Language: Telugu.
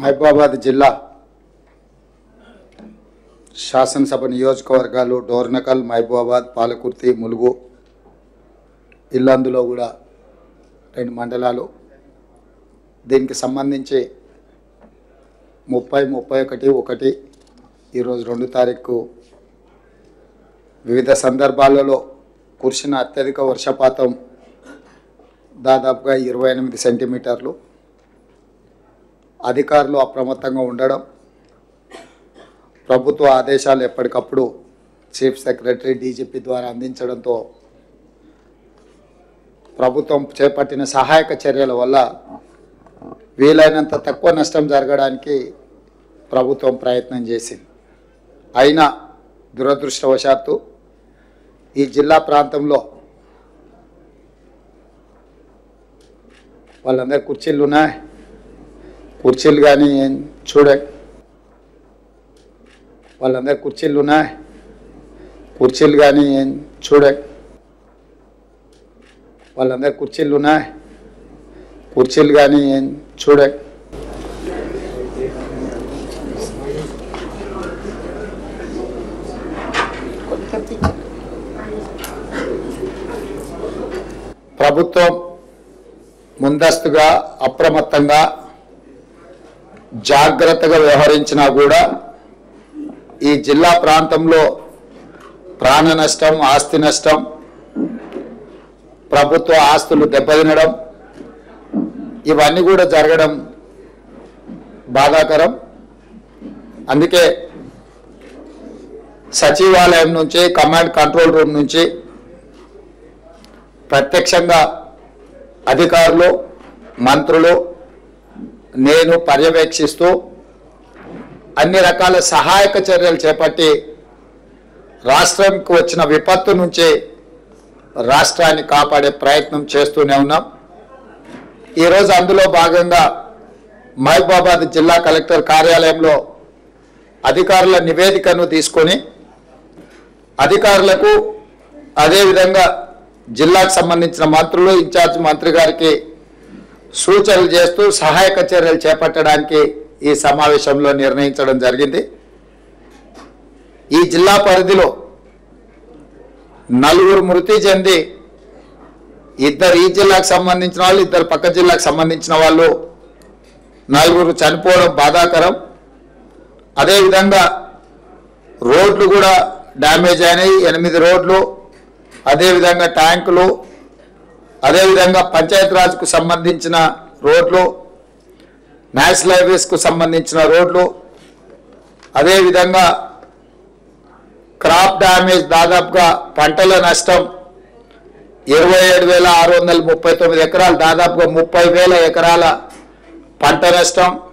మహబూబాబాద్ జిల్లా శాసనసభ నియోజకవర్గాలు డోర్నకల్, మహబూబాబాద్, పాలకుర్తి, ములుగు, ఇల్లందులో కూడా 2 మండలాలు. దీనికి సంబంధించి 30, 31 ఈరోజు 2 తారీఖు వివిధ సందర్భాలలో కురిసిన అత్యధిక వర్షపాతం దాదాపుగా 28 సెంటీమీటర్లు. అధికారులు అప్రమత్తంగా ఉండడం, ప్రభుత్వ ఆదేశాలు ఎప్పటికప్పుడు చీఫ్ సెక్రటరీ, డీజీపీ ద్వారా అందించడంతో ప్రభుత్వం చేపట్టిన సహాయక చర్యల వల్ల వీలైనంత తక్కువ నష్టం జరగడానికి ప్రభుత్వం ప్రయత్నం చేసింది. అయినా దురదృష్టవశాత్తు ఈ జిల్లా ప్రాంతంలో వాళ్ళందరూ కుర్చీలు ఉన్నాయి, కుర్చీలు కానీ చూడండి, వాళ్ళందరూ కుర్చీలు ఉన్నాయి, కుర్చీలు కానీ చూడండి, వాళ్ళందరూ కుర్చీలు ఉన్నాయి, కుర్చీలు కానీ చూడండి. ప్రభుత్వం ముందస్తుగా అప్రమత్తంగా జాగ్రత్తగా వ్యవహరించినా కూడా ఈ జిల్లా ప్రాంతంలో ప్రాణ నష్టం, ఆస్తి నష్టం, ప్రభుత్వ ఆస్తులు దెబ్బతినడం ఇవన్నీ కూడా జరగడం బాధాకరం. అందుకే సచివాలయం నుంచి, కమాండ్ కంట్రోల్ రూమ్ నుంచి ప్రత్యక్షంగా అధికారులు, మంత్రులు, నేను పర్యవేక్షిస్తూ అన్ని రకాల సహాయక చర్యలు చేపట్టి రాష్ట్రంకు వచ్చిన విపత్తు నుంచి రాష్ట్రాన్ని కాపాడే ప్రయత్నం చేస్తూనే ఉన్నాం. ఈరోజు అందులో భాగంగా మహబూబాబాద్ జిల్లా కలెక్టర్ కార్యాలయంలో అధికారుల నివేదికను తీసుకొని అధికారులకు, అదేవిధంగా జిల్లాకు సంబంధించిన మంత్రులు, ఇన్ఛార్జ్ మంత్రి గారికి సూచనలు చేస్తూ సహాయక చర్యలు చేపట్టడానికి ఈ సమావేశంలో నిర్ణయించడం జరిగింది. ఈ జిల్లా పరిధిలో 4 మృతి చెంది, 2 ఈ జిల్లాకు సంబంధించిన వాళ్ళు, 2 పక్క జిల్లాకు సంబంధించిన వాళ్ళు, 4 చనిపోవడం బాధాకరం. అదేవిధంగా రోడ్లు కూడా డ్యామేజ్ అయినాయి, 8 రోడ్లు, అదేవిధంగా ట్యాంకులు, అదేవిధంగా పంచాయతీరాజ్కు సంబంధించిన రోడ్లు, నేషనల్ హైవేస్కు సంబంధించిన రోడ్లు, అదేవిధంగా క్రాప్ డ్యామేజ్, దాదాపుగా పంటల నష్టం 27,639 ఎకరాలు, దాదాపుగా 30,000 ఎకరాల పంట నష్టం.